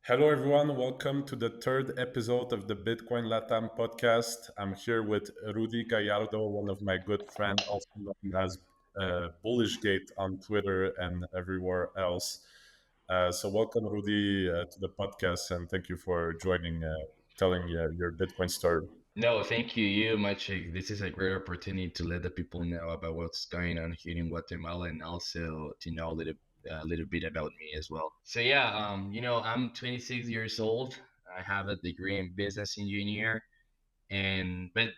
Hello, everyone. Welcome to the third episode of the Bitcoin Latam Podcast. I'm here with Rudy Gallardo, one of my good friends, also known as BullishGuate on Twitter and everywhere else. Welcome, Rudy, to the podcast, and thank you for joining, telling your Bitcoin story. No, thank you, Maciej. This is a great opportunity to let the people know about what's going on here in Guatemala and also to know a little bit about me as well. So yeah, I'm 26 years old. I have a degree in business engineer, and but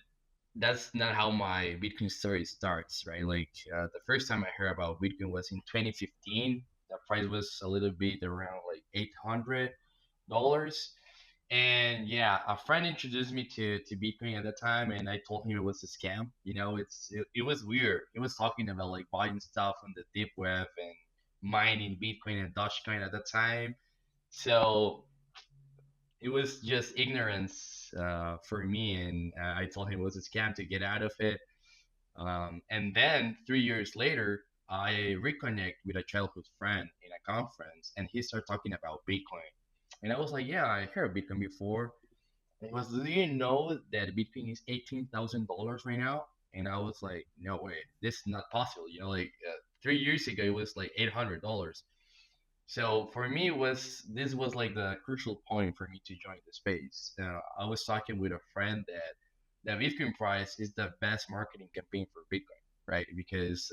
that's not how my Bitcoin story starts, right? The first time I heard about Bitcoin was in 2015. The price was a little bit around like $800. And yeah, a friend introduced me to Bitcoin at the time, and I told him it was a scam. It was weird. He was talking about like buying stuff on the deep web and mining Bitcoin and Dogecoin at the time. So it was just ignorance for me, and I told him it was a scam to get out of it. And then 3 years later, I reconnect with a childhood friend in a conference, and he started talking about Bitcoin. And I was like, yeah, I heard of Bitcoin before. It was, do you know that Bitcoin is $18,000 right now? And I was like, no way, this is not possible. 3 years ago, it was like $800. So for me, was this was like the crucial point for me to join the space. I was talking with a friend that the Bitcoin price is the best marketing campaign for Bitcoin, right? Because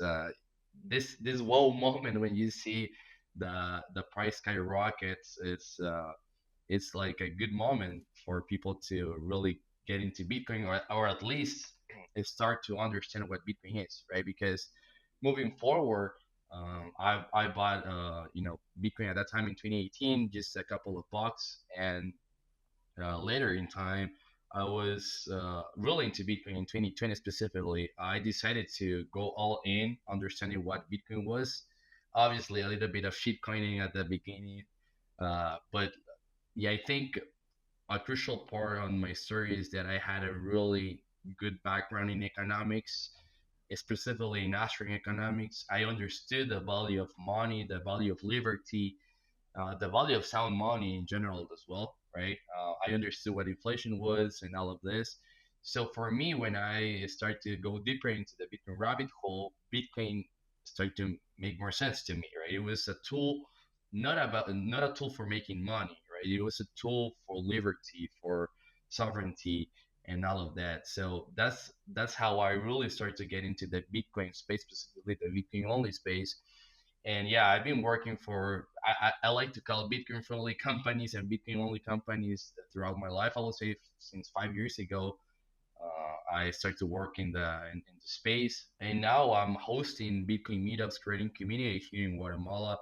this wow moment when you see the price skyrockets, it's like a good moment for people to really get into Bitcoin, or at least start to understand what Bitcoin is, right? Because moving forward, I bought Bitcoin at that time in 2018, just a couple of bucks, and later in time, I was really into Bitcoin in 2020 specifically. I decided to go all in, understanding what Bitcoin was. Obviously, a little bit of shitcoining at the beginning, but yeah, I think a crucial part on my story is that I had a really good background in economics, specifically in Austrian economics. I understood the value of money, the value of liberty, the value of sound money in general as well, right? I understood what inflation was and all of this. So for me, when I start to go deeper into the Bitcoin rabbit hole, Bitcoin started to make more sense to me, right? It was a tool, not a tool for making money, right? It was a tool for liberty, for sovereignty, and all of that. So that's how I really started to get into the Bitcoin space, specifically the Bitcoin only space. And yeah, I've been working for I like to call Bitcoin friendly companies and Bitcoin only companies throughout my life. I would say since 5 years ago, I started to work in the space, and now I'm hosting Bitcoin meetups, creating community here in Guatemala.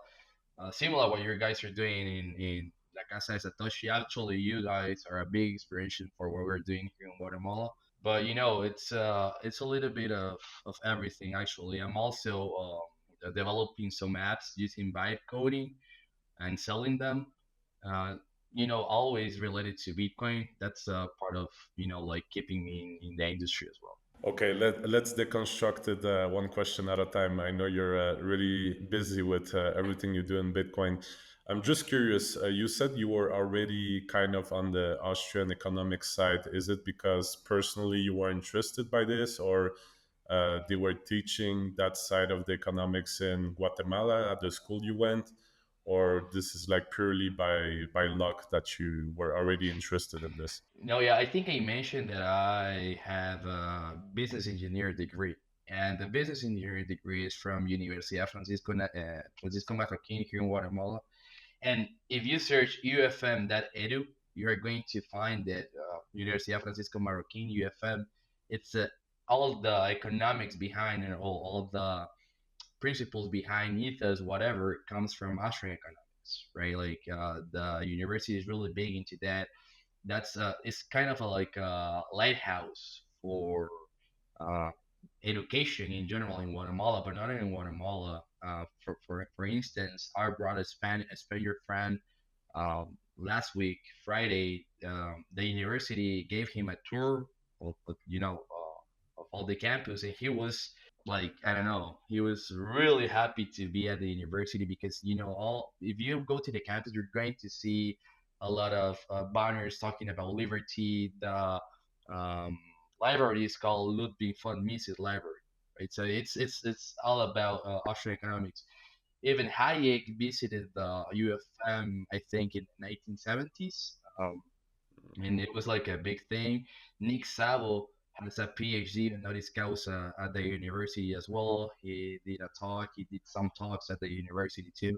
Similar what you guys are doing in La Casa de Satoshi. Actually, you guys are a big inspiration for what we're doing here in Guatemala. But it's a little bit of everything actually. I'm also developing some apps using vibe coding and selling them. Uh, always related to Bitcoin. That's part of like keeping me in the industry as well. Okay, let's deconstruct it one question at a time. I know you're really busy with everything you do in Bitcoin. I'm just curious. You said you were already kind of on the Austrian economic side. Is it because personally you were interested by this, or they were teaching that side of the economics in Guatemala at the school you went, or this is like purely by luck that you were already interested in this? No, yeah, I think I mentioned that I have a business engineer degree, and the business engineering degree is from Universidad Francisco Marroquín here in Guatemala. And if you search ufm.edu, you are going to find that Universidad Francisco Marroquín (UFM), it's all the economics behind and all the principles behind ethos, whatever, comes from Austrian economics, right? Like the university is really big into that. That's it's kind of like a lighthouse for uh, education in general in Guatemala, but not in Guatemala. For instance, I brought a Spaniard friend last week, Friday. The university gave him a tour of all the campus, and he was like, I don't know, he was really happy to be at the university because all if you go to the campus, you're going to see a lot of banners talking about liberty. The um, library is called Ludwig von Mises Library, right? So it's all about Austrian economics. Even Hayek visited the UFM, I think, in the 1970s. And it was like a big thing. Nick Savo has a PhD in Honoris Causa at the university as well. He did a talk. He did some talks at the university too.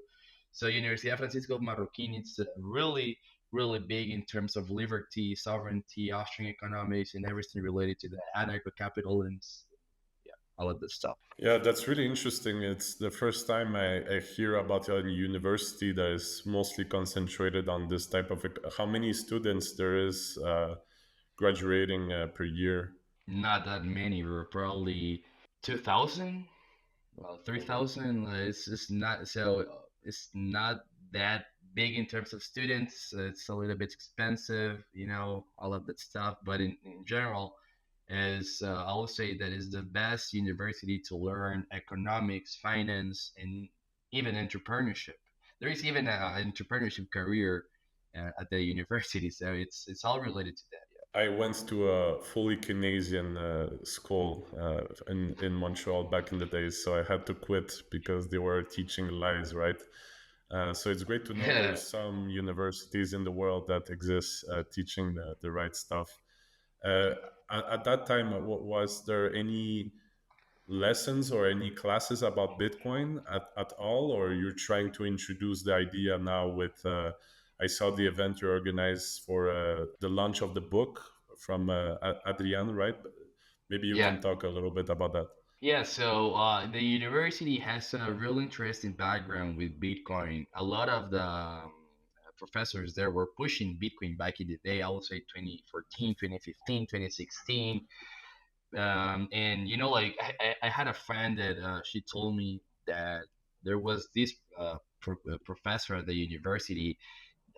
So Universidad Francisco Marroquín, it's really, really big in terms of liberty, sovereignty, Austrian economics, and everything related to the anarcho-capital and yeah, all of this stuff. Yeah, that's really interesting. It's the first time I hear about a university that is mostly concentrated on this type of. How many students there is graduating per year? Not that many. We were probably 2,000. Well, 3,000 is not so it's not that big in terms of students. It's a little bit expensive, all of that stuff. But in general, is I would say that is the best university to learn economics, finance, and even entrepreneurship. There is even an entrepreneurship career at the university, so it's all related to that. I went to a fully Keynesian school in Montreal back in the days, so I had to quit because they were teaching lies, right? So it's great to know Yeah. there's some universities in the world that exist teaching the right stuff. Uh, at that time, was there any lessons or any classes about Bitcoin at all, or you're trying to introduce the idea now with? I saw the event you organized for the launch of the book from Adrian, right? Maybe you Yeah. can talk a little bit about that. Yeah, so the university has a real interesting background with Bitcoin. A lot of the professors there were pushing Bitcoin back in the day, I would say 2014, 2015, 2016. And, like I had a friend that she told me that there was this professor at the university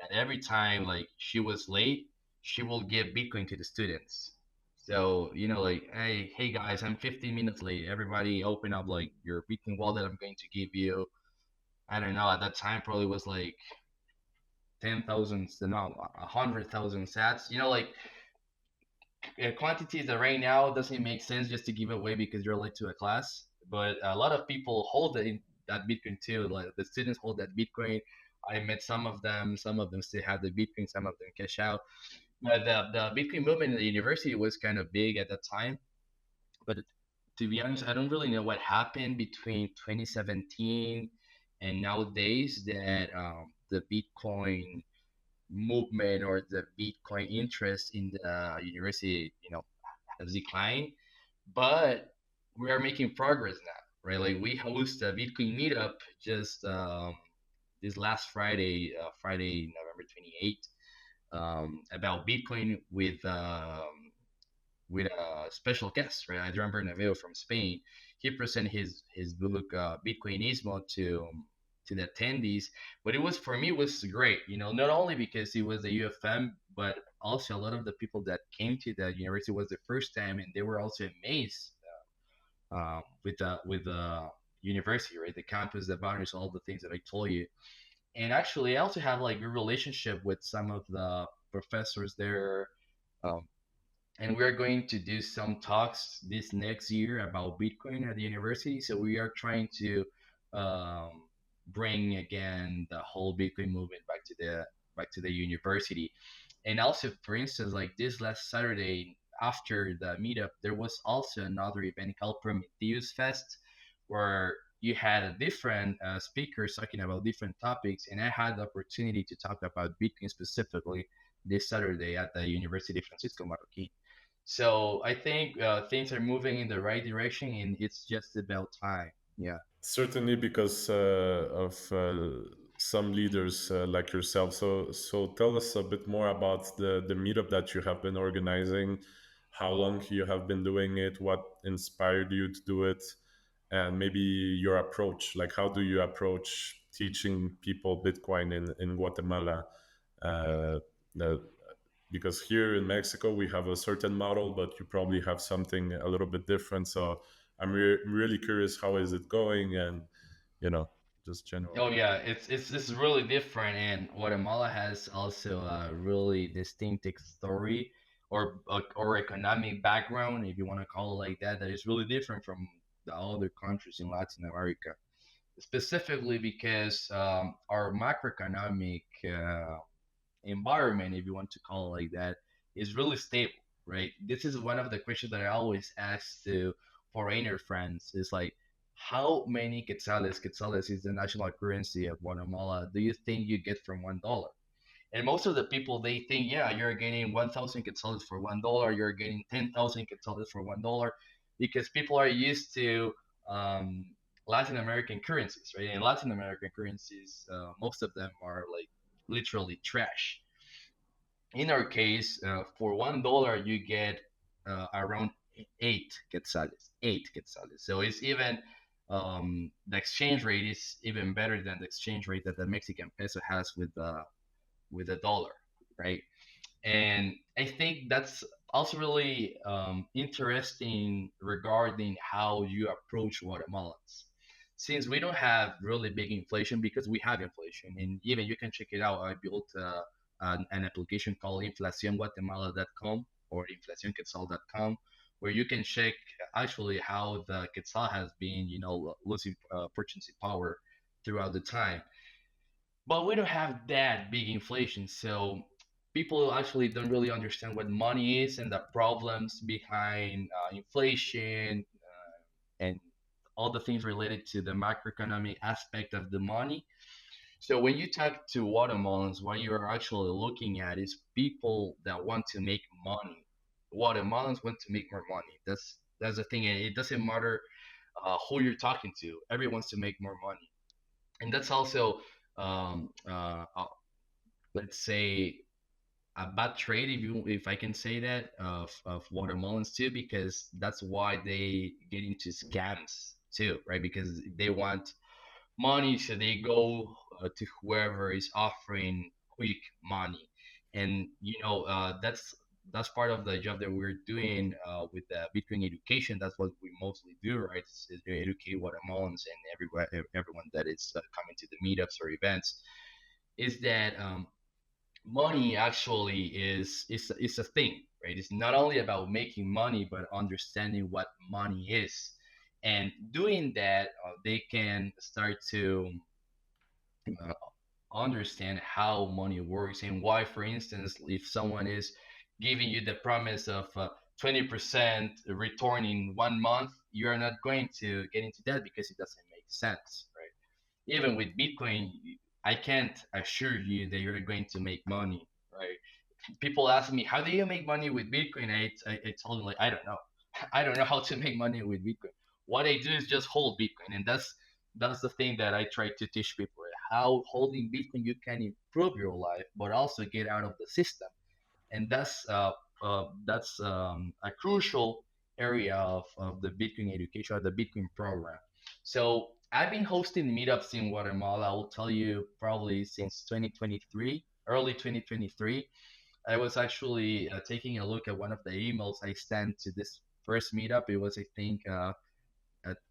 that every time like she was late, she will give Bitcoin to the students. So, like, hey guys, I'm 15 minutes late. Everybody open up like your Bitcoin wallet. I'm going to give you, I don't know, at that time probably was like 10,000, no, 100,000 sats. Like quantities that right now doesn't make sense just to give away because you're late to a class. But a lot of people hold that Bitcoin too. Like the students hold that Bitcoin. I met some of them. Some of them still have the Bitcoin. Some of them cash out. But the Bitcoin movement in the university was kind of big at that time. But to be honest, I don't really know what happened between 2017 and nowadays that the Bitcoin movement or the Bitcoin interest in the university, has declined. But we are making progress now, right? Like we host a Bitcoin meetup just this last Friday, Friday, November 28th, about Bitcoin with a special guest, right? Adrian Bernabeu from Spain. He presented his book Bitcoinismo to the attendees. But it was for me it was great, not only because it was the UFM, but also a lot of the people that came to the university was the first time, and they were also amazed with the university, right? The campus, the boundaries, all the things that I told you. And actually, I also have like a relationship with some of the professors there. Um, and we are going to do some talks this next year about Bitcoin at the university. So we are trying to um, bring again the whole Bitcoin movement back to the university. And also, for instance, like this last Saturday after the meetup, there was also another event called Prometheus Fest, where you had a different speakers talking about different topics, and I had the opportunity to talk about Bitcoin specifically this Saturday at the University Francisco Marroquín. So I think things are moving in the right direction, and it's just about time. Yeah. Certainly, because of some leaders like yourself. So tell us a bit more about the meetup that you have been organizing, how long you have been doing it, what inspired you to do it, and maybe your approach. Like, how do you approach teaching people Bitcoin in Guatemala? Uh, the, because here in Mexico we have a certain model, but you probably have something a little bit different. So I'm really curious, how is it going, and you know, just general. Oh yeah, it's really different, and Guatemala has also a really distinctive story or economic background, if you want to call it like that, that is really different from the other countries in Latin America, specifically because our macroeconomic environment, if you want to call it like that, is really stable, right? This is one of the questions that I always ask to foreigner friends. Is like, how many quetzales? Quetzales is the national currency of Guatemala. Do you think you get from $1? And most of the people they think, yeah, you're getting 1,000 quetzales for $1. You're getting 10,000 quetzales for $1, because people are used to um, Latin American currencies, right? And Latin American currencies, most of them are like literally trash. In our case, for $1 you get around eight quetzales, eight quetzales. So it's even the exchange rate is even better than the exchange rate that the Mexican peso has with the dollar, right? And I think that's also really interesting regarding how you approach Guatemalans. Since we don't have really big inflation, because we have inflation, and even you can check it out. I built an application called inflacionguatemala.com or inflacionquetzal.com, where you can check actually how the quetzal has been, losing purchasing power throughout the time. But we don't have that big inflation, so people actually don't really understand what money is and the problems behind inflation and all the things related to the macroeconomic aspect of the money. So when you talk to Guatemalans, what you're actually looking at is people that want to make money. Guatemalans want to make more money. That's the thing, and it doesn't matter who you're talking to. Everyone wants to make more money, and that's also let's say a bad trade, if I can say that, of Guatemalans too, because that's why they get into scams too, right? Because they want money, so they go to whoever is offering quick money. And that's part of the job that we're doing with the Bitcoin education. That's what we mostly do, right? Is to educate Guatemalans and everyone that is coming to the meetups or events. Is that money actually is a thing, right? It's not only about making money, but understanding what money is. And doing that, they can start to uh, understand how money works and why, for instance, if someone is giving you the promise of 20% return in 1 month, you're not going to get into that because it doesn't make sense, right? Even with Bitcoin, I can't assure you that you're going to make money, right? People ask me, how do you make money with Bitcoin? I told them, like, I don't know. I don't know how to make money with Bitcoin. What I do is just hold Bitcoin. And that's the thing that I try to teach people, how holding Bitcoin, you can improve your life, but also get out of the system. And that's a crucial area of the Bitcoin education or the Bitcoin program. So I've been hosting meetups in Guatemala. I will tell you probably since 2023, early 2023. I was actually taking a look at one of the emails I sent to this first meetup. It was, I think,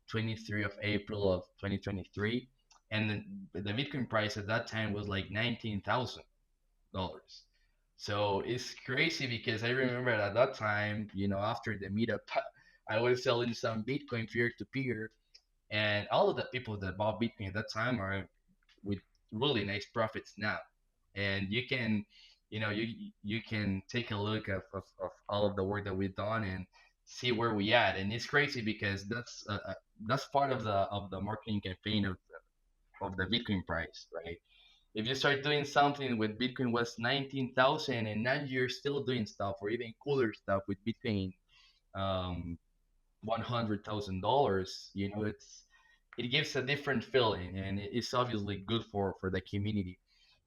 23 of April of 2023, and the Bitcoin price at that time was like $19,000. So it's crazy because I remember at that time, after the meetup, I was selling some Bitcoin peer to peer, and all of the people that bought Bitcoin at that time are with really nice profits now. And you can take a look of all of the work that we've done and see where we at. And it's crazy because that's part of the marketing campaign of the Bitcoin price, right? If you start doing something with Bitcoin was 19,000 and now you're still doing stuff or even cooler stuff with Bitcoin, um, $100,000, it gives a different feeling, and it's obviously good for the community.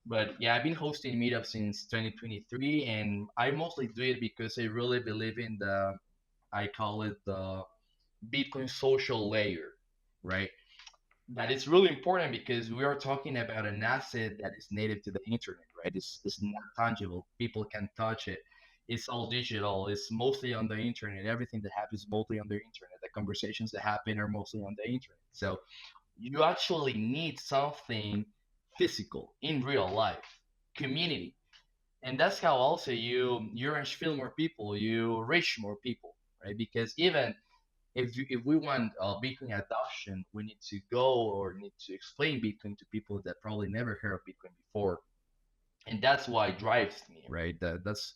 But yeah, I've been hosting meetups since 2023, and I mostly do it because I really believe in I call it the Bitcoin social layer, right? That it's really important because we are talking about an asset that is native to the internet, right? It's not tangible. People can touch it. It's all digital. It's mostly on the internet. Everything that happens mostly on the internet. The conversations that happen are mostly on the internet. So you actually need something physical in real life, community. And that's how also you feel more people, you reach more people, right? Because even if we want Bitcoin adoption, we need to go or need to explain Bitcoin to people that probably never heard of Bitcoin before, and that's why drives me, right? That's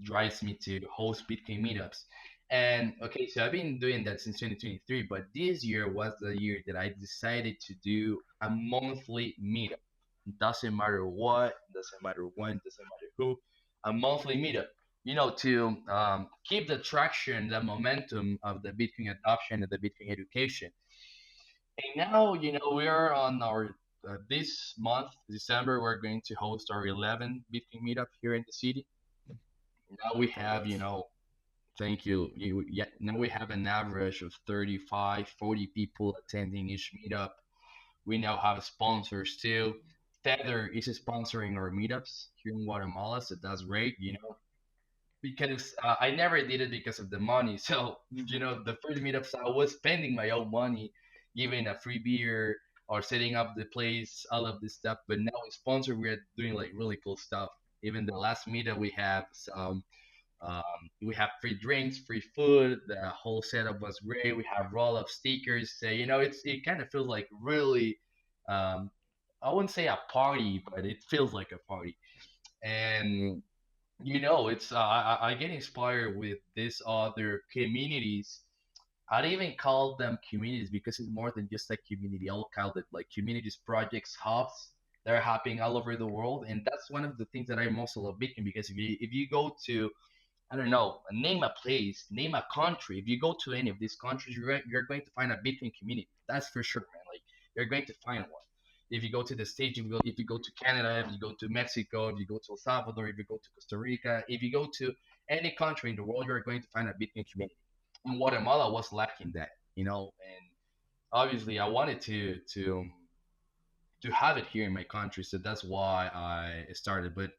drives me to host Bitcoin meetups. And okay, so I've been doing that since 2023, but this year was the year that I decided to do a monthly meetup. Doesn't matter what, doesn't matter when, doesn't matter who, a monthly meetup. To keep the traction, the momentum of the Bitcoin adoption and the Bitcoin education. And now, we are on our this month, December, we're going to host our 11th Bitcoin meetup here in the city. Now we have, Congrats. thank you. Yeah, now we have an average of 35, 40 people attending each meetup. We now have sponsors too. Tether is sponsoring our meetups here in Guatemala, so that's great. Because I never did it because of the money. So, the first meetups, I was spending my own money, giving a free beer or setting up the place, all of this stuff. But now with sponsor, we're doing like really cool stuff. Even the last meetup um, we have free drinks, free food. The whole setup was great. We have roll up stickers. So, it kind of feels like really, um, I wouldn't say a party, but it feels like a party. And it's I get inspired with these other communities. I'd even call them communities because it's more than just a community. I'll call it like communities, projects, hubs that are happening all over the world, and that's one of the things that I most love Bitcoin. Because if you go to, I don't know, name a place, name a country. If you go to any of these countries, you're going to find a Bitcoin community. That's for sure, man. Like you're going to find one. If you go to the States, if you go to Canada, if you go to Mexico, if you go to El Salvador, if you go to Costa Rica, if you go to any country in the world, you're going to find a Bitcoin community. And Guatemala was lacking that, and obviously I wanted to have it here in my country, so that's why I started. But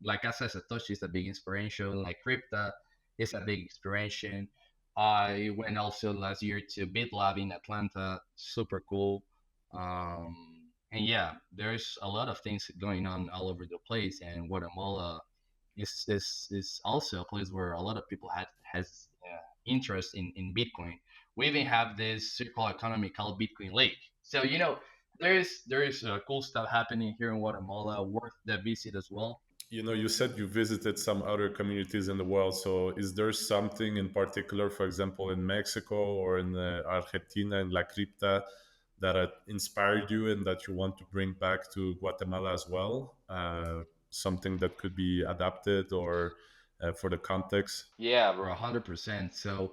like I said, Satoshi is a big inspiration. Like Crypta is a big inspiration. I went also last year to BitLab in Atlanta. Super cool. Um, and yeah, there's a lot of things going on all over the place. And Guatemala is also a place where a lot of people has interest in Bitcoin. We even have this circular economy called Bitcoin Lake. So there's cool stuff happening here in Guatemala, worth the visit as well. You said you visited some other communities in the world. So, is there something in particular, for example, in Mexico or in Argentina, in La Cripta, that inspired you and that you want to bring back to Guatemala as well? Something that could be adapted or for the context? Yeah, bro, 100%. So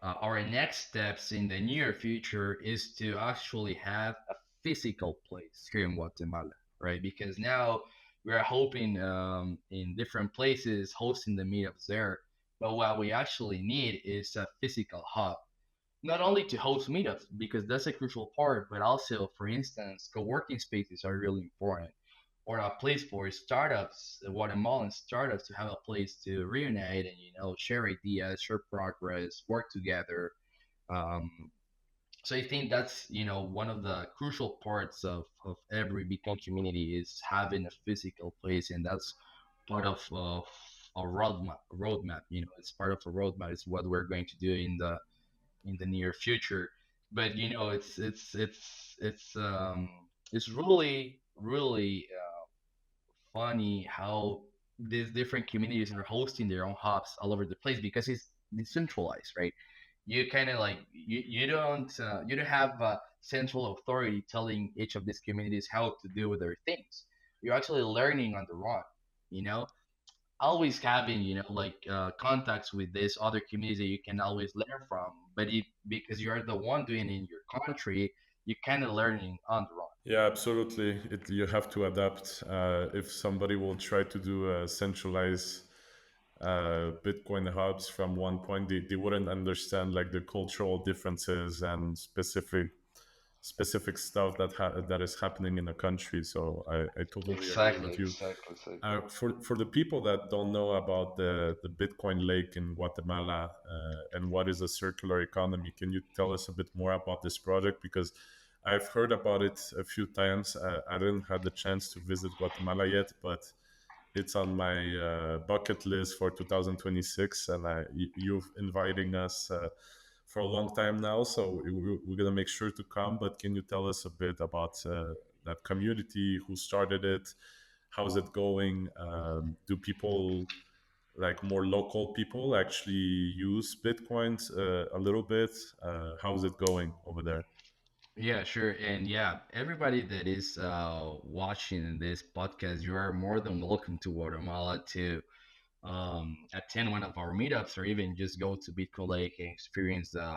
our next steps in the near future is to actually have a physical place here in Guatemala, right? Because now we are hoping in different places hosting the meetups there. But what we actually need is a physical hub, not only to host meetups, because that's a crucial part, but also, for instance, co-working spaces are really important, or a place for startups, Guatemalan startups, to have a place to reunite and share ideas, share progress, work together. Um, so I think that's one of the crucial parts of every Bitcoin community is having a physical place, and that's part of a roadmap. Roadmap, it's part of a roadmap. It's what we're going to do in the near future. But it's really really funny how these different communities are hosting their own hubs all over the place because it's decentralized, right? You kind of like you don't have a central authority telling each of these communities how to do their things. You're actually learning on the run, you know always having like contacts with these other communities that you can always learn from, but because you're the one doing it in your country, you're kind of learning on the run. Yeah, absolutely. You have to adapt. If somebody will try to do a centralized Bitcoin hubs from one point, they wouldn't understand like the cultural differences and specific stuff that is happening in the country. So I totally agree Exactly, with you. exactly, exactly. For the people that don't know about the Bitcoin Lake in Guatemala and what is a circular economy, can you tell us a bit more about this project? Because I've heard about it a few times. I didn't have the chance to visit Guatemala yet, but it's on my bucket list for 2026, and you've inviting us for a long time now, so we're gonna make sure to come. But can you tell us a bit about that community? Who started it? How's it going? Do people, like more local people, actually use Bitcoins a little bit? How's it going over there? Yeah, sure. And yeah, everybody that is watching this podcast, you are more than welcome to Guatemala to attend one of our meetups or even just go to Bitcoin Lake and experience the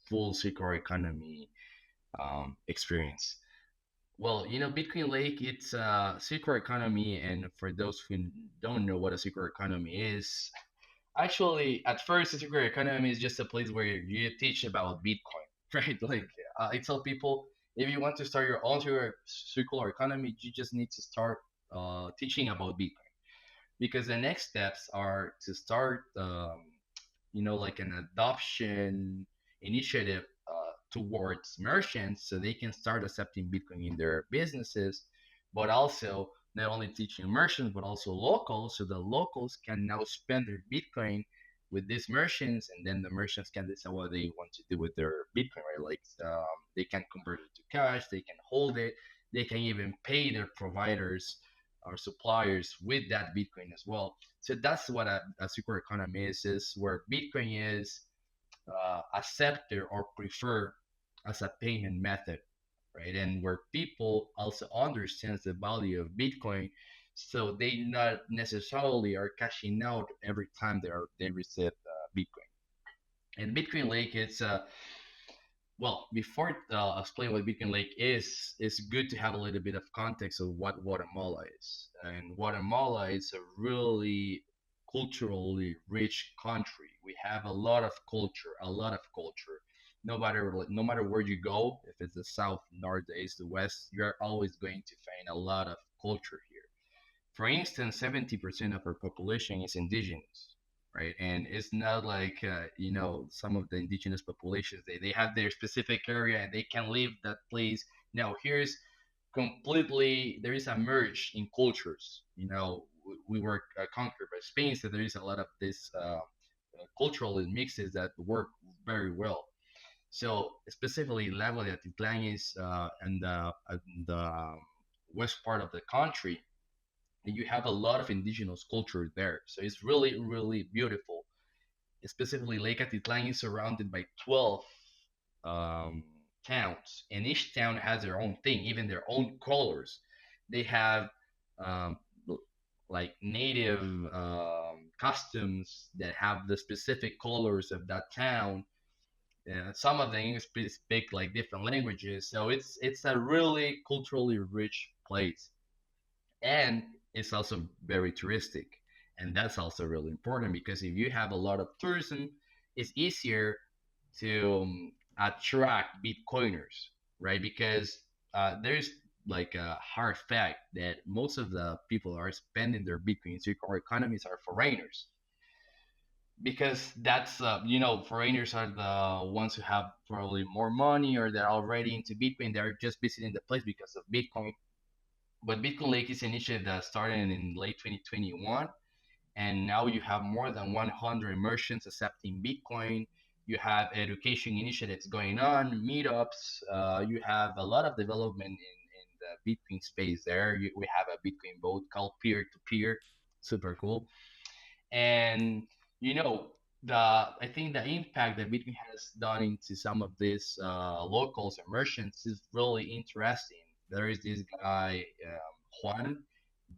full circular economy experience. Well, Bitcoin Lake, it's a circular economy. And for those who don't know what a circular economy is, actually, at first, the circular economy is just a place where you teach about Bitcoin, right? Like I tell people, if you want to start your own circular economy, you just need to start teaching about Bitcoin, because the next steps are to start, like an adoption initiative towards merchants so they can start accepting Bitcoin in their businesses, but also not only teaching merchants but also locals, so the locals can now spend their Bitcoin with these merchants, and then the merchants can decide what they want to do with their Bitcoin, right? Like they can convert it to cash, they can hold it, they can even pay their providers or suppliers with that Bitcoin as well. So that's what a circular economy is where Bitcoin is accepted or preferred as a payment method, right? And where people also understands the value of Bitcoin, so they not necessarily are cashing out every time they receive Bitcoin. And Bitcoin Lake, it's well, before explain what Bitcoin Lake is, it's good to have a little bit of context of what Guatemala is. And Guatemala is a really culturally rich country. We have a lot of culture, a lot of culture. No matter where you go, if it's the south, north, the east, the west, you're always going to find a lot of culture here. For instance, 70% of our population is indigenous, right? And it's not like, some of the indigenous populations, they have their specific area and they can leave that place. Now, here's there is a merge in cultures. We were conquered by Spain, so there is a lot of this cultural mixes that work very well. So specifically, Lago de Atitlán is in the west part of the country, and you have a lot of indigenous culture there. So it's really, really beautiful. Specifically, Lake Atitlán is surrounded by 12 um, towns, and each town has their own thing, even their own colors. They have um, like native costumes that have the specific colors of that town. And some of them speak like different languages, so it's a really culturally rich place, and it's also very touristic, and that's also really important because if you have a lot of tourism, it's easier to attract Bitcoiners, right? Because there's like a hard fact that most of the people are spending their Bitcoin in circular economies are foreigners, because that's foreigners are the ones who have probably more money, or they're already into Bitcoin, they're just visiting the place because of Bitcoin. But Bitcoin Lake is an initiative that started in late 2021, and now you have more than 100 merchants accepting Bitcoin. You have education initiatives going on, meetups. You have a lot of development in the Bitcoin space there. We have a Bitcoin boat called Peer to Peer, super cool. And you know the I think the impact that Bitcoin has done into some of these locals and merchants is really interesting. There is this guy Juan,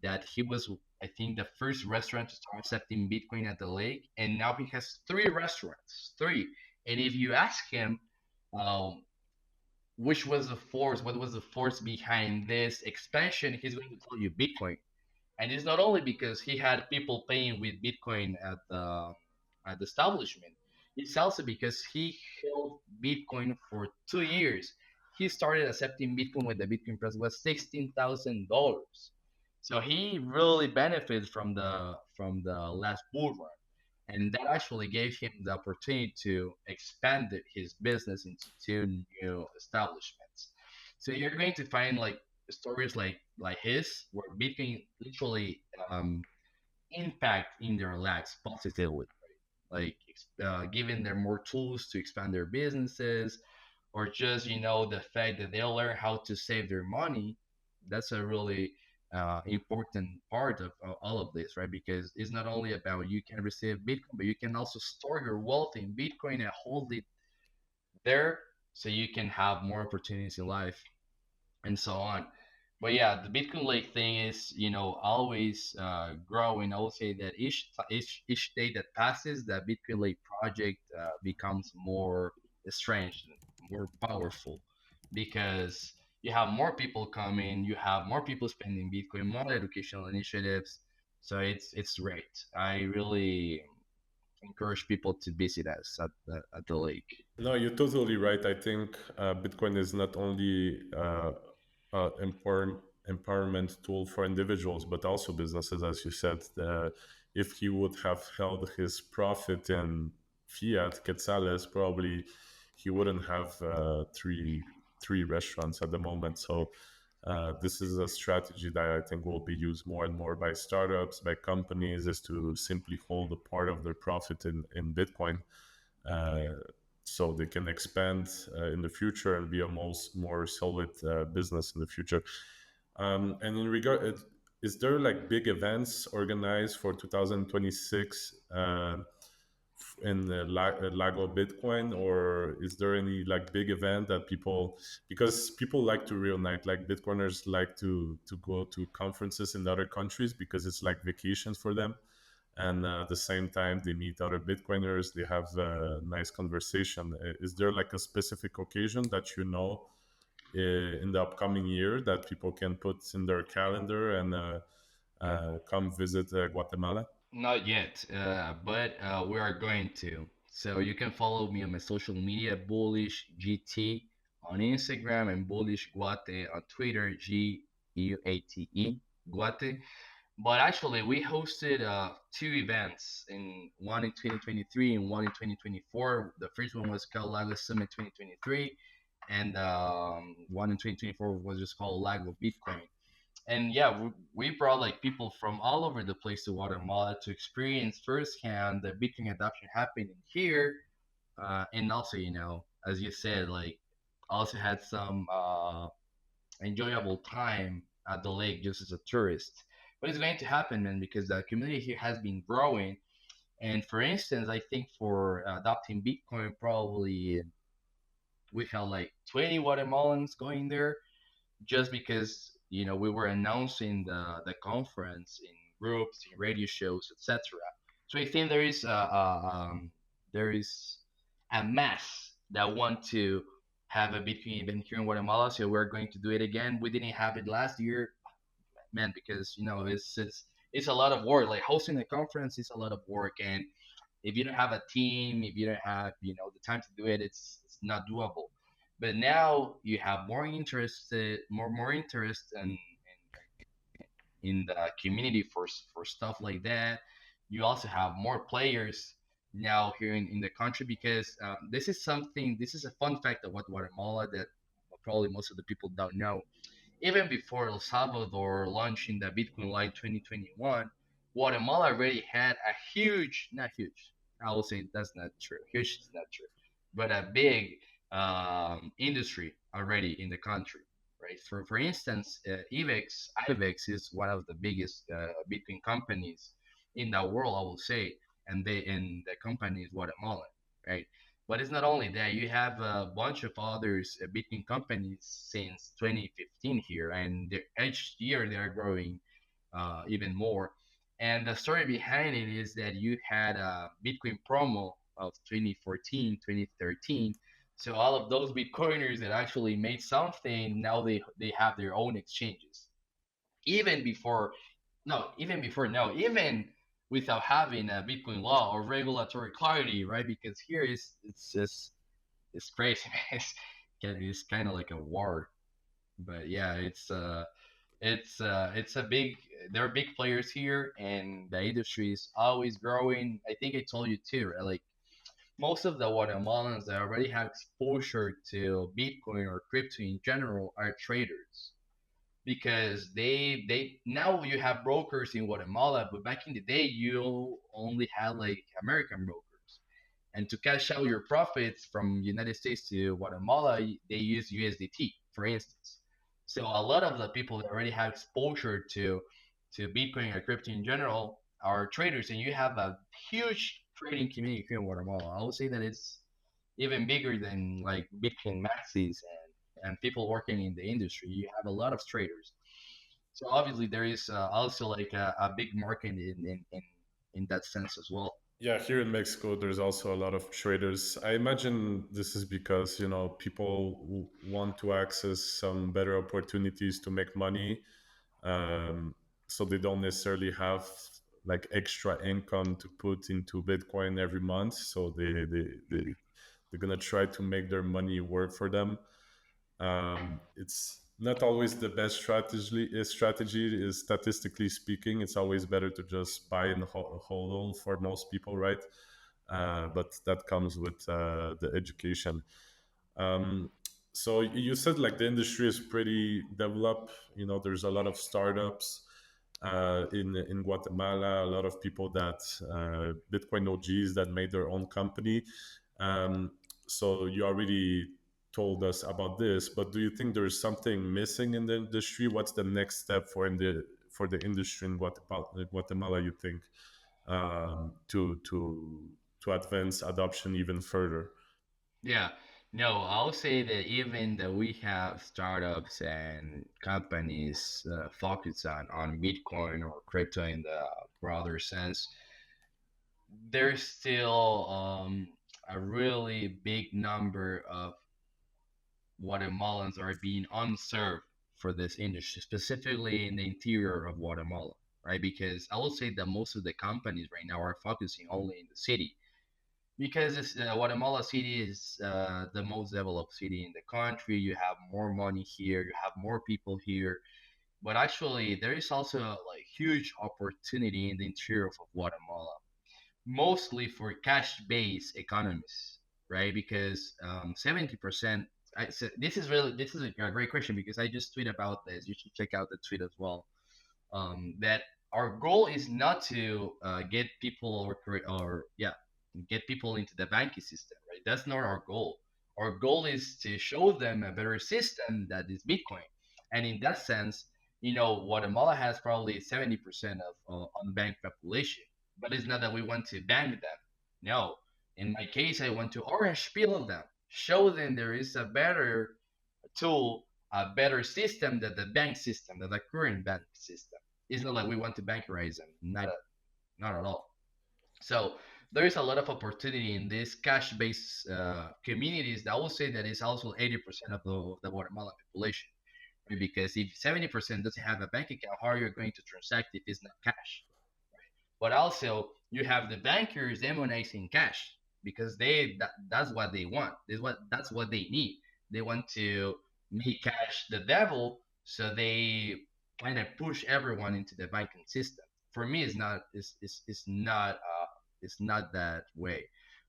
that he was, I think, the first restaurant to start accepting Bitcoin at the lake, and now he has three restaurants, three. And if you ask him, um, what was the force behind this expansion, he's going to tell you Bitcoin. And it's not only because he had people paying with Bitcoin at the establishment. It's also because he held Bitcoin for 2 years. He started accepting Bitcoin when the Bitcoin price was $16,000. So he really benefited from the last bull run, and that actually gave him the opportunity to expand his business into two new establishments. So you're going to find like stories like his, where Bitcoin literally impact in their lives positively, like giving them more tools to expand their businesses, or just the fact that they'll learn how to save their money. That's a really important part of all of this, right? Because it's not only about you can receive Bitcoin, but you can also store your wealth in Bitcoin and hold it there, so you can have more opportunities in life and so on. But yeah, the Bitcoin Lake thing is, always growing. I would say that each day that passes, the Bitcoin Lake project becomes more strange, more powerful, because you have more people coming, you have more people spending Bitcoin, more educational initiatives. So it's great. I really encourage people to visit us at the lake. No, you're totally right. I think Bitcoin is not only empowerment tool for individuals, but also businesses, as you said. If he would have held his profit in fiat quetzales, probably he wouldn't have three restaurants at the moment. So this is a strategy that I think will be used more and more by startups, by companies, is to simply hold a part of their profit in Bitcoin, uh, so they can expand in the future and be a more solid business in the future. And in regard, is there like big events organized for 2026 in the Lago Bitcoin, or is there any like big event that people, because people like to reunite, like Bitcoiners like to go to conferences in other countries because it's like vacations for them, and at the same time they meet other Bitcoiners, they have a nice conversation. Is there like a specific occasion that in the upcoming year that people can put in their calendar and come visit Guatemala? Not yet, but we are going to. So you can follow me on my social media, BullishGT on Instagram and BullishGuate on Twitter, GUATE, Guate. But actually, we hosted two events, in one in 2023 and one in 2024. The first one was called Lago Summit 2023, and one in 2024 was just called Lago Bitcoin. And yeah, we brought like people from all over the place to Guatemala to experience firsthand the Bitcoin adoption happening here, and also, as you said, like also had some enjoyable time at the lake just as a tourist. But it's going to happen, man, because the community here has been growing. And for instance, I think for adopting Bitcoin, probably we had like 20 Guatemalans going there, just because we were announcing the conference in groups, in radio shows, etc. So I think there is a mass that want to have a Bitcoin event here in Guatemala. So we're going to do it again. We didn't have it last year, man, because it's a lot of work. Like hosting a conference is a lot of work, and if you don't have a team, if you don't have the time to do it, it's not doable. But now you have more interest in the community for stuff like that. You also have more players now here in the country, because this is a fun fact about Guatemala that probably most of the people don't know. Even before El Salvador launching the Bitcoin Live 2021, Guatemala already had a huge, not huge, I will say that's not true. Huge is not true, but a big industry already in the country, right? For instance, IBEX is one of the biggest Bitcoin companies in the world, I will say, and the company is Guatemalan, right? But it's not only that. You have a bunch of others Bitcoin companies since 2015 here, and each year they're growing even more. And the story behind it is that you had a Bitcoin promo of 2014, 2013. So all of those Bitcoiners that actually made something, now they have their own exchanges. Even before, no, even before, no, even without having a Bitcoin law or regulatory clarity, right? Because here it's just it's crazy, man. It's kind of like a war. But yeah, it's a big. There are big players here, and the industry is always growing. I think I told you too, right? Like most of the Guatemalans that already have exposure to Bitcoin or crypto in general are traders because they now you have brokers in Guatemala, but back in the day you only had like American brokers. And to cash out your profits from United States to Guatemala, they use USDT, for instance. So a lot of the people that already have exposure to Bitcoin or crypto in general are traders, and you have a huge trading community here in Guatemala. I would say that it's even bigger than like Bitcoin maxis and people working in the industry. You have a lot of traders. So obviously there is also like a big market in that sense as well. Yeah, here in Mexico, there's also a lot of traders. I imagine this is because, people want to access some better opportunities to make money. Um, so they don't necessarily have like extra income to put into Bitcoin every month. So they're going to try to make their money work for them. It's not always the best strategy is statistically speaking. It's always better to just buy and hold for most people, right? But that comes with the education. um, so you said like the industry is pretty developed. There's a lot of startups in Guatemala, a lot of people that Bitcoin OGs that made their own company. um, so you already told us about this, but do you think there's something missing in the industry? What's the next step for the industry in Guatemala, you think, to advance adoption even further? Yeah. No, I'll say that even that we have startups and companies focused on Bitcoin or crypto in the broader sense, there's still a really big number of Guatemalans are being unserved for this industry, specifically in the interior of Guatemala, right? Because I will say that most of the companies right now are focusing only in the city because Guatemala City is the most developed city in the country. You have more money here, you have more people here, but actually there is also like huge opportunity in the interior of Guatemala, mostly for cash-based economies, right? Because 70%. So this is a great question because I just tweeted about this. You should check out the tweet as well. That our goal is not to get people or yeah, get people into the banking system, right? That's not our goal. Our goal is to show them a better system that is Bitcoin, and in that sense, Guatemala has probably 70% of unbanked population, but it's not that we want to bank them. No, in my case, I want to orange peel them, show them there is a better tool, a better system than the bank system, than the current bank system. It's not like we want to bankerize them, not at all. So there is a lot of opportunity in these cash-based communities. That I will say that is also 80% of the Guatemalan population, right? Because if 70% doesn't have a bank account, how are you going to transact if it's not cash? But also you have the bankers demonizing cash because that's what they want. That's what they need. They want to make cash the devil, so they kind of push everyone into the banking system. For me, it's not that way.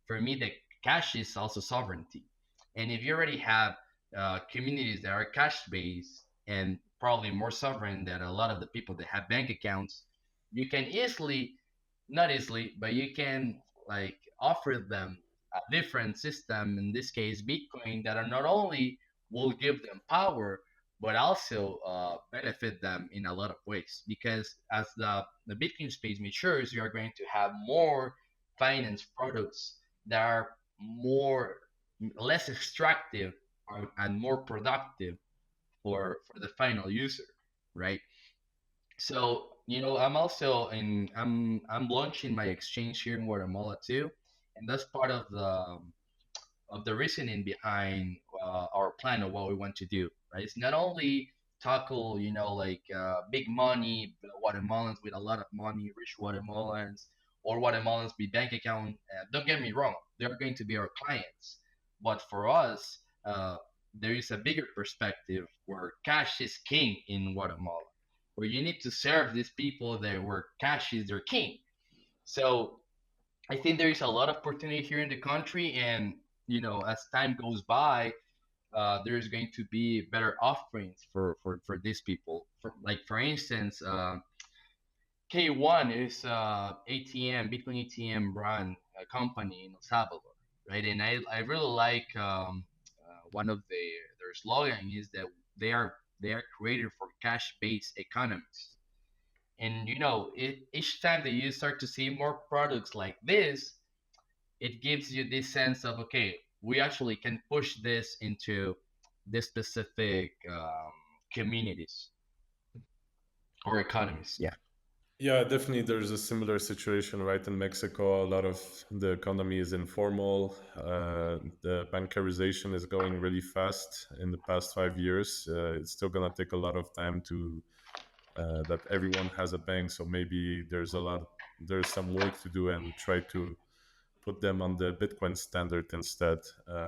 For me, the cash is also sovereignty, and if you already have communities that are cash based and probably more sovereign than a lot of the people that have bank accounts, you can easily not easily, but you can like offer them a different system, in this case Bitcoin, that are not only will give them power, but also benefit them in a lot of ways. Because as the Bitcoin space matures, you are going to have more finance products that are more less extractive and more productive for the final user, right? So I'm also I'm launching my exchange here in Guatemala too, and that's part of the reasoning behind our plan of what we want to do. Right, it's not only tackle like big money Guatemalans with a lot of money, rich Guatemalans, or Guatemalans with bank account. Don't get me wrong, they're going to be our clients, but for us, there is a bigger perspective where cash is king in Guatemala, where you need to serve these people there where cash is their king. So I think there is a lot of opportunity here in the country, and as time goes by, there's going to be better offerings for these people. For instance, K1 is ATM Bitcoin ATM brand company in El Salvador, right? And I really like one of their slogan is that they are created for cash based economies. And each time that you start to see more products like this, it gives you this sense of, okay, we actually can push this into this specific communities or economies. Yeah. Yeah, definitely. There's a similar situation, right? In Mexico, a lot of the economy is informal. The bancarization is going really fast in the past 5 years. It's still going to take a lot of time to that everyone has a bank. So maybe there's some work to do and try to put them on the Bitcoin standard instead.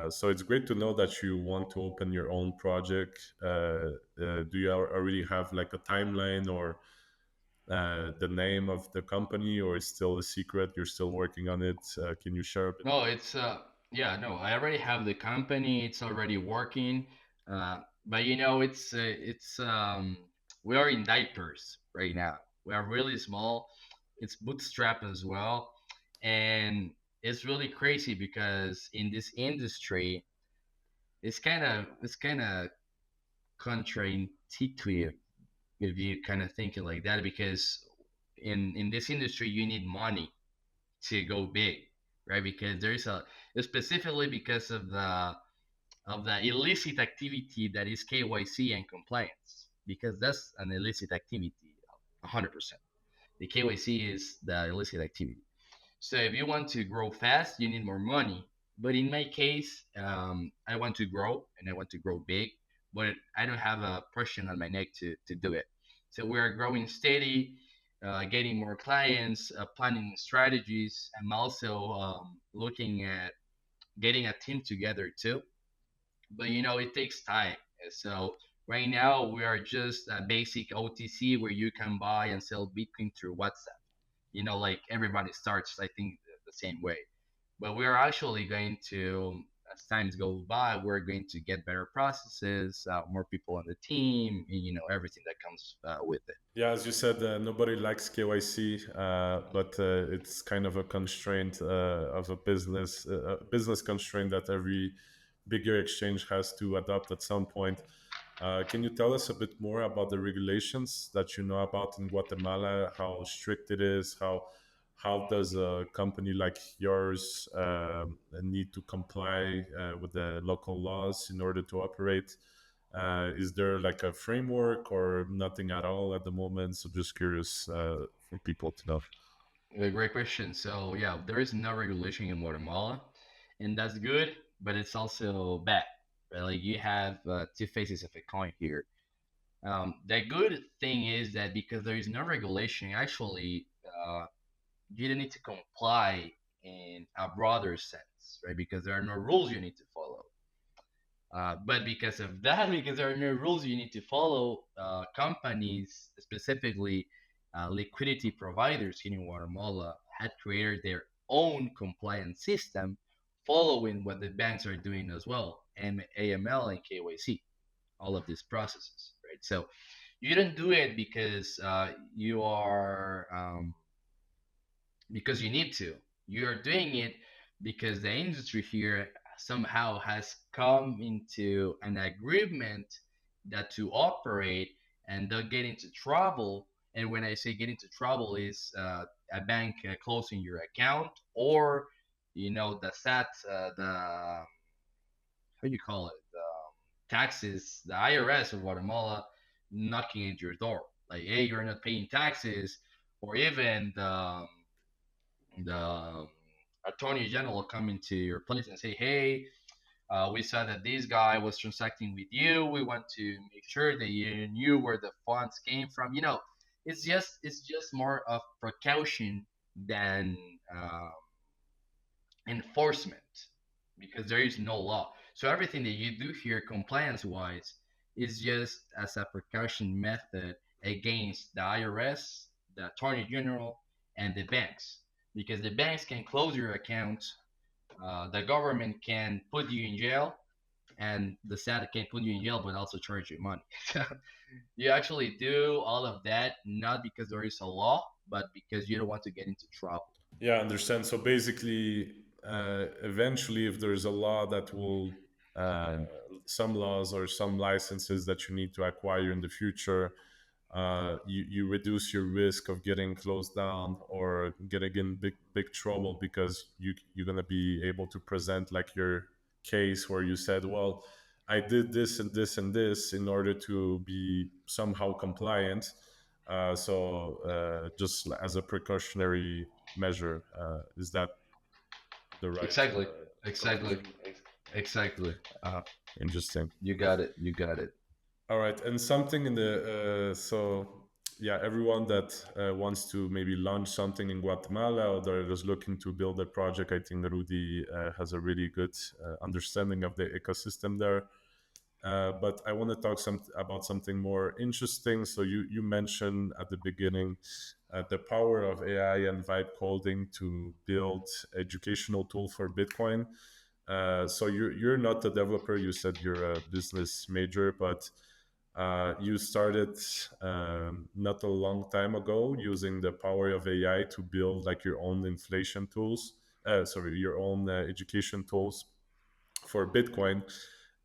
So it's great to know that you want to open your own project. Do you already have like a timeline or the name of the company, or it's still a secret? You're still working on it. Can you share a bit No, more? it's yeah, no, I already have the company. It's already working. But it's we are in diapers right now. We are really small. It's bootstrap as well, and it's really crazy because in this industry, it's kind of counterintuitive if you kind of think it like that, because in this industry you need money to go big, right? Because there's a specifically because of the illicit activity that is KYC and compliance, because that's an illicit activity, 100%. The KYC is the illicit activity. So if you want to grow fast, you need more money. But in my case, I want to grow and I want to grow big, but I don't have a pressure on my neck to do it. So we're growing steady, getting more clients, planning strategies. I'm also looking at getting a team together too. But it takes time. So right now we are just a basic OTC where you can buy and sell Bitcoin through WhatsApp. Like everybody starts, I think, the same way. But we are actually going to, as times go by, we're going to get better processes, more people on the team, and, everything that comes with it. Yeah, as you said, nobody likes KYC, but it's kind of a constraint of a business constraint that every bigger exchange has to adopt at some point. Can you tell us a bit more about the regulations that you know about in Guatemala? How strict it is? How does a company like yours need to comply with the local laws in order to operate? Is there like a framework or nothing at all at the moment? So just curious for people to know. A great question. So yeah, there is no regulation in Guatemala, and that's good, but it's also bad. Right? Like you have two faces of a coin here. The good thing is that because there is no regulation, actually, you don't need to comply in a broader sense, right? Because there are no rules you need to follow. But because of that, because there are no rules you need to follow, companies, specifically liquidity providers here in Guatemala, had created their own compliance system following what the banks are doing as well, and AML and KYC, all of these processes, right? So you don't do it because you are because you need to. You're doing it because the industry here somehow has come into an agreement that to operate and don't get into trouble. And when I say get into trouble, is a bank closing your account, or the SAT, the how do you call it, taxes, the IRS of Guatemala knocking at your door, like, hey, you're not paying taxes, or even the attorney general come into your place and say, "Hey, we saw that this guy was transacting with you. We want to make sure that you knew where the funds came from." It's just more of precaution than enforcement, because there is no law. So everything that you do here, compliance-wise, is just as a precaution method against the IRS, the attorney general, and the banks. because the banks can close your account, the government can put you in jail, and the state can put you in jail but also charge you money. So you actually do all of that not because there is a law, but because you don't want to get into trouble. Yeah, I understand. So basically, eventually, if there's a law that will, uh, some laws or some licenses that you need to acquire in the future, you reduce your risk of getting closed down or getting in big trouble because you're gonna be able to present like your case where you said, well, I did this and this and this in order to be somehow compliant. Just as a precautionary measure, is that the right Exactly, exactly, conclusion? exactly. Interesting. You got it. You got it. All right, and something in the yeah, everyone that wants to maybe launch something in Guatemala or that is looking to build a project, I think Rudy has a really good understanding of the ecosystem there. But I want to talk about something more interesting. So you mentioned at the beginning the power of AI and vibe coding to build educational tool for Bitcoin. So you're not a developer. You said you're a business major, but you started not a long time ago using the power of AI to build like your own inflation tools. Sorry, your own education tools for Bitcoin.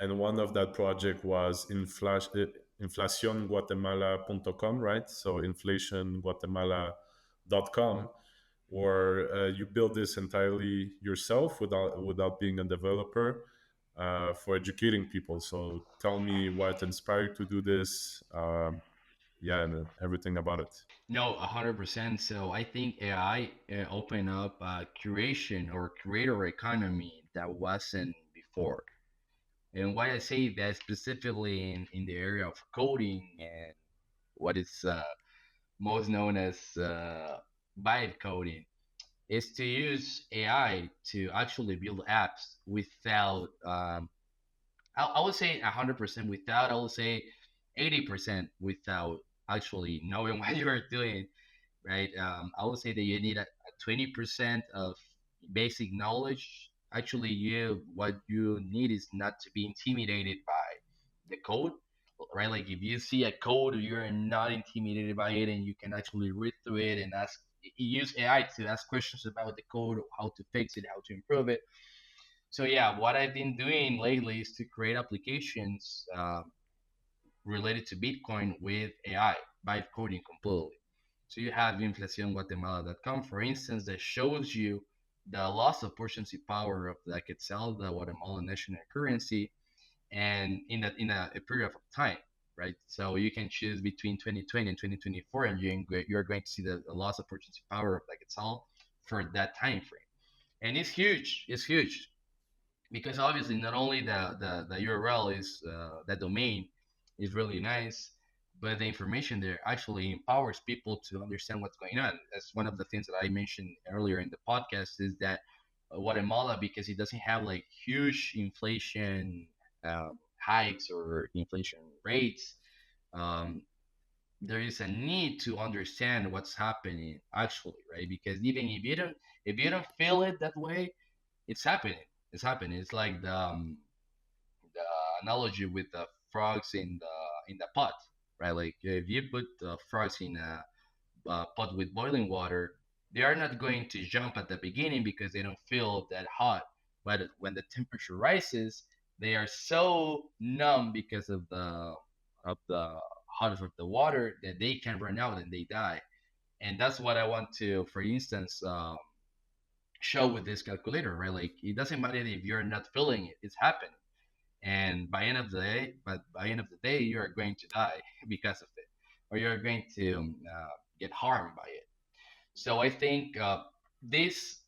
And one of that project was inflacionguatemala.com, right? So inflationguatemala.com, where you build this entirely yourself without being a developer for educating people. So tell me what inspired you to do this, yeah, and everything about it. No, 100%. So I think AI opened up a curation or creator economy that wasn't before. And why I say that specifically in the area of coding and what is most known as vibe coding is to use AI to actually build apps without, I would say 100% without, I would say 80% without actually knowing what you are doing, right? I would say that you need a 20% of basic knowledge. Actually, what you need is not to be intimidated by the code, right? Like if you see a code, you're not intimidated by it, and you can actually read through it and ask, use AI to ask questions about the code, how to fix it, how to improve it. So yeah, what I've been doing lately is to create applications related to Bitcoin with AI by coding completely. So you have inflacionguatemala.com, for instance, that shows you the loss of purchasing power of the quetzal, the Guatemalan national currency, and in a period of time, right? So you can choose between 2020 and 2024, and you're going to see the loss of purchasing power of the quetzal for that time frame, and it's huge. It's huge because obviously not only the URL is that domain is really nice, but the information there actually empowers people to understand what's going on. That's one of the things that I mentioned earlier in the podcast is that Guatemala, because it doesn't have like huge inflation hikes or inflation rates, um, there is a need to understand what's happening actually, right? Because even if you don't feel it that way, it's happening. It's happening. It's like the analogy with the frogs in the pot, right? Like if you put the frogs in a pot with boiling water, they are not going to jump at the beginning because they don't feel that hot. But when the temperature rises, they are so numb because of the hot of the water that they can run out and they die. And that's what I want to, for instance, show with this calculator, right? Like it doesn't matter if you're not feeling it; it's happening. And by end of the day, you are going to die because of it, or you're going to get harmed by it. So I think this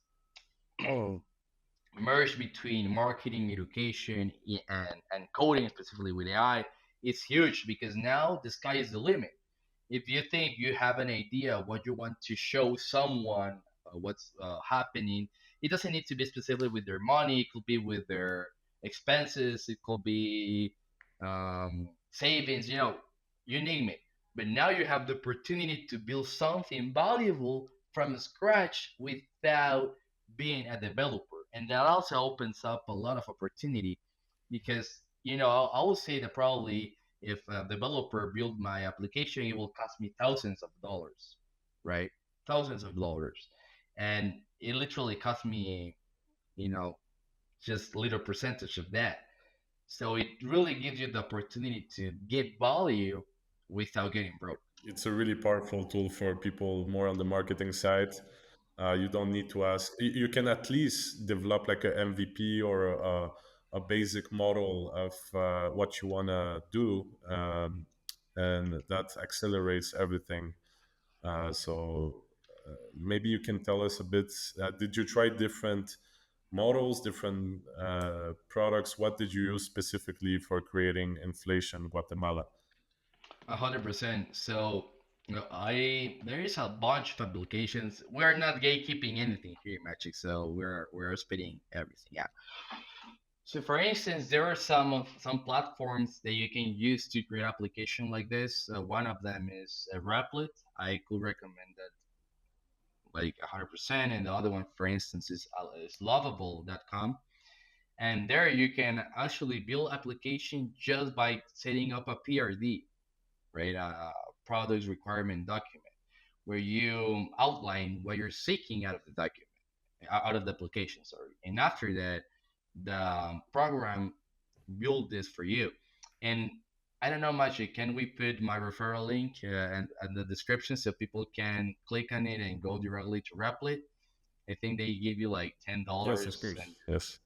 merge between marketing, education, and coding, specifically with AI, is huge because now the sky is the limit. If you think you have an idea of what you want to show someone, what's happening, it doesn't need to be specifically with their money. It could be with their expenses. It could be savings. You name it. But now you have the opportunity to build something valuable from scratch without being a developer. And that also opens up a lot of opportunity because, I would say that probably if a developer build my application, it will cost me thousands of dollars, right? Thousands of dollars. And it literally cost me, you know, just a little percentage of that. So it really gives you the opportunity to get value without getting broke. It's a really powerful tool for people more on the marketing side. You don't need to ask. You can at least develop like a MVP or a basic model of what you want to do, and that accelerates everything. So maybe you can tell us a bit. Did you try different models, different products? What did you use specifically for creating Inflation Guatemala? 100%. So I there is a bunch of applications. We're not gatekeeping anything here, Magic. So we're spitting everything out. So for instance, there are some platforms that you can use to create application like this. One of them is Replit. I could recommend that like 100%. And the other one, for instance, is lovable.com. And there you can actually build application just by setting up a PRD, right? A product requirement document, where you outline what you're seeking out of the document, out of the application, sorry. And after that, the program build this for you. And I don't know much. Can we put my referral link and the description so people can click on it and go directly to Replit? I think they give you like ten Yes, of dollars course. and Yes.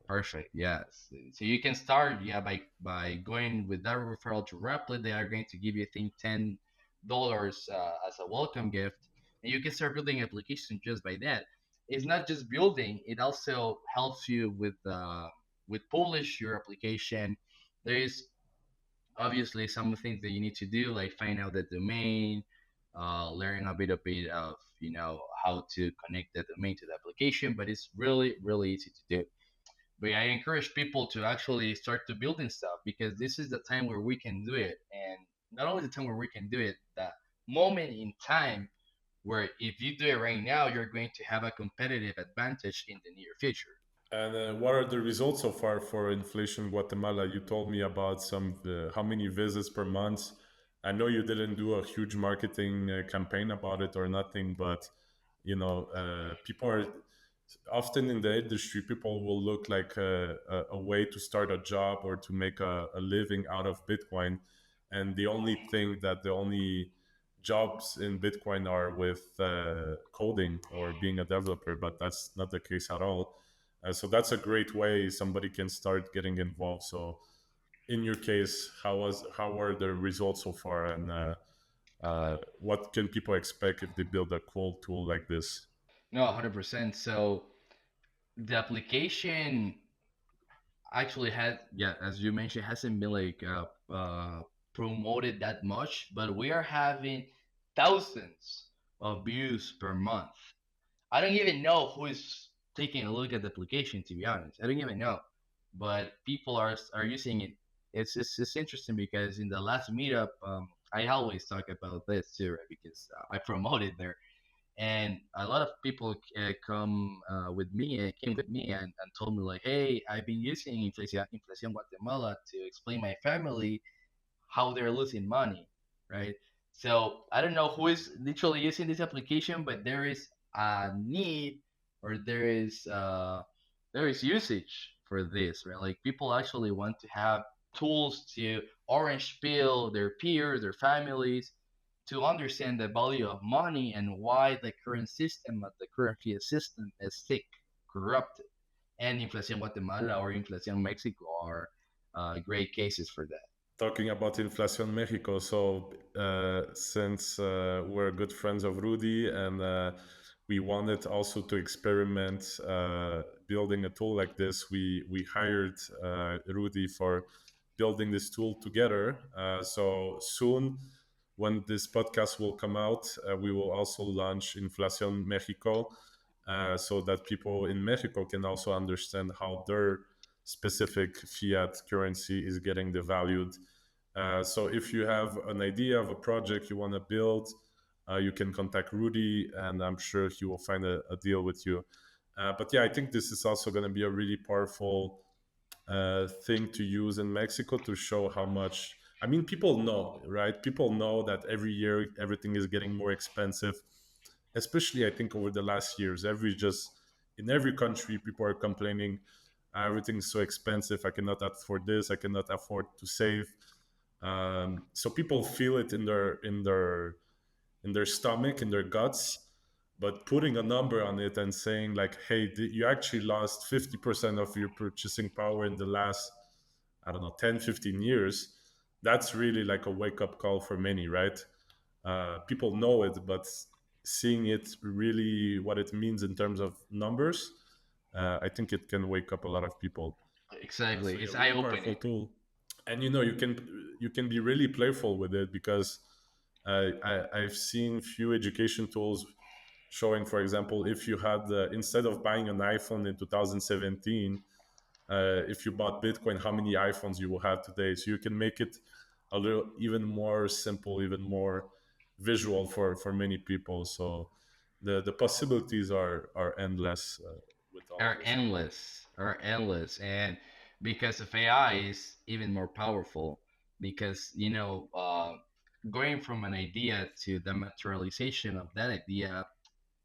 perfect. Yes. So you can start, yeah, by going with that referral to Replit. They are going to give you, I think, $10 as a welcome gift, and you can start building application just by that. It's not just building; it also helps you with publish your application. There is obviously some things that you need to do, like find out the domain, learn a bit of how to connect the domain to the application. But it's really really easy to do. But I encourage people to actually start to building stuff because this is the time where we can do it, and not only the time where we can do it, the moment in time where if you do it right now, you're going to have a competitive advantage in the near future. And what are the results so far for Inflation Guatemala? You told me about how many visits per month. I know you didn't do a huge marketing campaign about it or nothing, but people are often in the industry. People will look like a way to start a job or to make a living out of Bitcoin, and the only jobs in Bitcoin are with coding or being a developer, but that's not the case at all. So that's a great way somebody can start getting involved. So in your case, how are the results so far, and what can people expect if they build a cool tool like this? No, 100%. So the application actually had, yeah, as you mentioned, hasn't been like promoted that much, but we are having thousands of views per month. I don't even know who is taking a look at the application. To be honest, I don't even know, but people are using it. It's interesting because in the last meetup, I always talk about this too, right? Because I promoted there, and a lot of people came with me and told me like, hey, I've been using Inflación Guatemala to explain my family how they're losing money, right? So I don't know who is literally using this application, but there is a need, or there is usage for this, right? Like people actually want to have tools to orange pill their peers, their families, to understand the value of money and why the current system, the current fiat system, is sick, corrupted. And Inflación Guatemala or Inflación Mexico are great cases for that. Talking about Inflación Mexico, so since we're good friends of Rudy, and we wanted also to experiment building a tool like this, we hired Rudy for building this tool together. So soon, when this podcast will come out, we will also launch Inflación Mexico, so that people in Mexico can also understand how their specific fiat currency is getting devalued. So if you have an idea of a project you want to build, You can contact Rudy, and I'm sure he will find a deal with you. But yeah, I think this is also going to be a really powerful thing to use in Mexico to show how much. I mean, people know, right? People know that every year everything is getting more expensive. Especially, I think over the last years, every just in every country, people are complaining everything's so expensive. I cannot afford this. I cannot afford to save. So people feel it in their stomach, in their guts. But putting a number on it and saying like, hey, you actually lost 50% of your purchasing power in the last, I don't know, 10, 15 years. That's really like a wake up call for many, right? People know it, but seeing it really what it means in terms of numbers, I think it can wake up a lot of people. So Exactly. yeah, It's really eye powerful opening. tool. And you can be really playful with it because I've seen few education tools showing, for example, if you had instead of buying an iPhone in 2017, if you bought Bitcoin, how many iPhones you will have today. So you can make it a little even more simple, even more visual for many people. So the possibilities are endless with all of Are this. endless, are endless. And because of AI is even more powerful, because going from an idea to the materialization of that idea,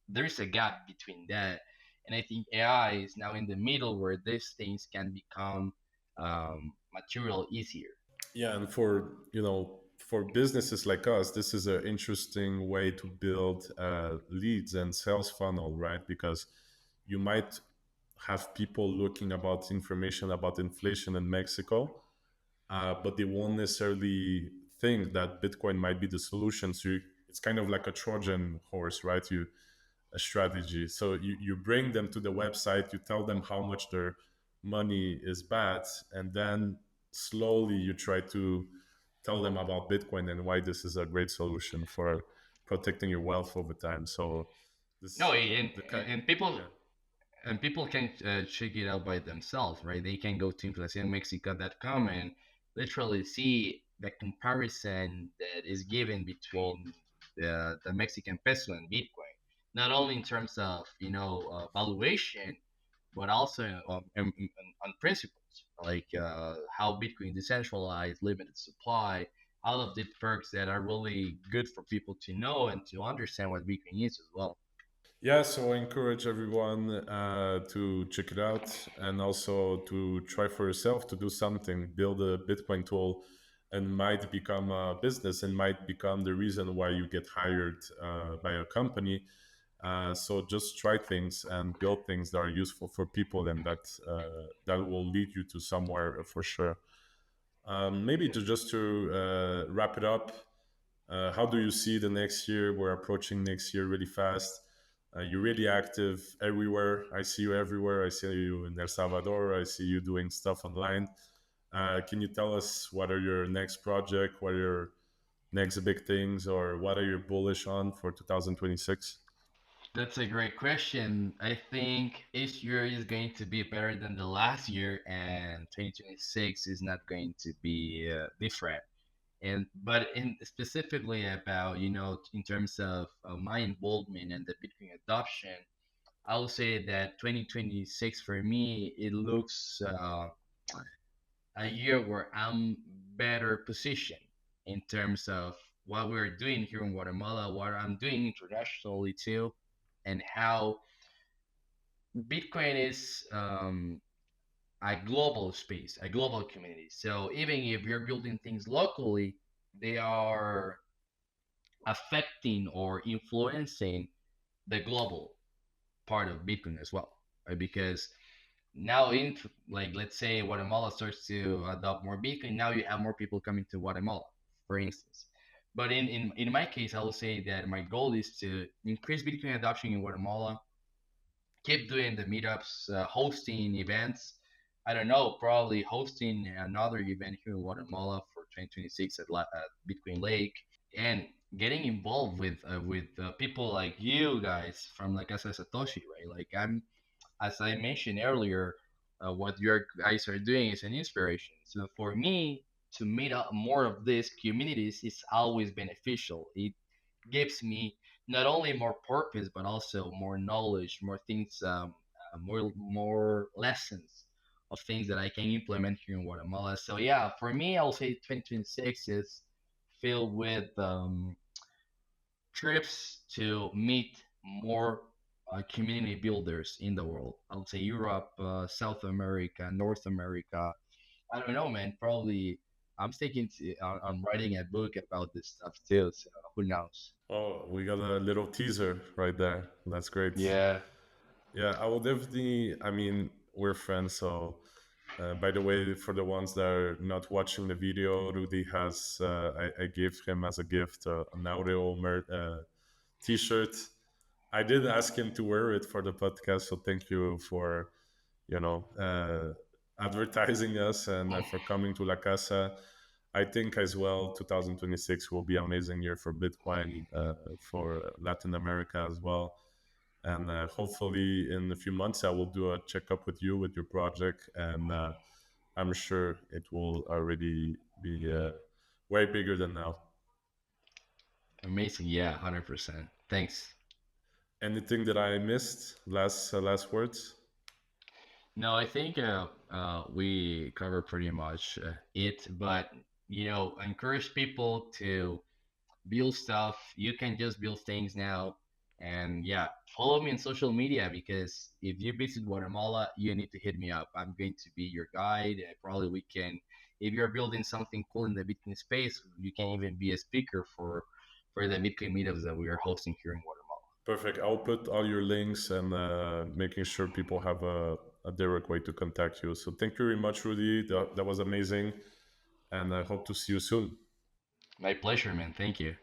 there's a gap between that. And I think AI is now in the middle where these things can become material easier. Yeah, and for businesses like us, this is an interesting way to build leads and sales funnel, right? Because you might have people looking about information about inflation in Mexico, but they won't necessarily think that Bitcoin might be the solution. So it's kind of like a Trojan horse, right? You a strategy. So you bring them to the website, you tell them how much their money is bad, and then slowly you try to tell them about Bitcoin and why this is a great solution for protecting your wealth over time. So No, this and the kind and people yeah. and people can check it out by themselves, right? They can go to inflacionmexico.com and literally see the comparison that is given between the Mexican peso and Bitcoin, not only in terms of valuation, but also on principles, like how Bitcoin decentralized, limited supply, all of the perks that are really good for people to know and to understand what Bitcoin is as well. Yeah, so I encourage everyone to check it out and also to try for yourself to do something, build a Bitcoin tool, and might become a business and might become the reason why you get hired by a company. So just try things and build things that are useful for people and that will lead you to somewhere for sure. Maybe to just to wrap it up, how do you see the next year? We're approaching next year really fast. You're really active everywhere. I see you everywhere. I see you in El Salvador. I see you doing stuff online. Can you tell us what are your next project? What are your next big things, or what are you bullish on for 2026? That's a great question. I think each year is going to be better than the last year, and 2026 is not going to be different. And but in specifically about in terms of my involvement and the Bitcoin adoption, I will say that 2026 for me it looks a year where I'm better positioned in terms of what we're doing here in Guatemala, what I'm doing internationally too, and how Bitcoin is a global space, a global community. So even if you're building things locally, they are affecting or influencing the global part of Bitcoin as well, right? Because now, in like let's say Guatemala starts to adopt more Bitcoin, now you have more people coming to Guatemala, for instance. But in my case, I will say that my goal is to increase Bitcoin adoption in Guatemala, keep doing the meetups, hosting events. I don't know, probably hosting another event here in Guatemala for 2026 at Bitcoin Lake, and getting involved with people like you guys from like Casa Satoshi, right? Like as I mentioned earlier, what your guys are doing is an inspiration. So for me to meet up more of these communities is always beneficial. gives me not only more purpose but also more knowledge, more things, more lessons of things that I can implement here in Guatemala. So yeah, for me, I'll say 2026 is filled with trips to meet more community builders in the world. I'll say Europe, South America, North America. I don't know, man. Probably I'm thinking I'm writing a book about this stuff too. So who knows? Oh, we got a little teaser right there. That's great. Yeah. Yeah, I will definitely. I mean, we're friends, so by the way, for the ones that are not watching the video, Rudy has I gave him as a gift an audio T-shirt. I did ask him to wear it for the podcast, so thank you for you know advertising us and for coming to La Casa. I think as well, 2026 will be an amazing year for Bitcoin, for Latin America as well. And hopefully, in a few months, I will do a checkup with you with your project, and I'm sure it will already be way bigger than now. Amazing. Yeah, 100%. Thanks. Anything that I missed? Last words. No, I think we cover pretty much it, but I encourage people to build stuff. You can just build things now. And yeah, follow me on social media because if you visit Guatemala, you need to hit me up. I'm going to be your guide. Probably we can, if you're building something cool in the Bitcoin space, you can even be a speaker for the Bitcoin meetups that we are hosting here in Guatemala. Perfect. I'll put all your links and making sure people have a direct way to contact you. So thank you very much, Rudy. That was amazing, and I hope to see you soon. My pleasure, man. Thank you.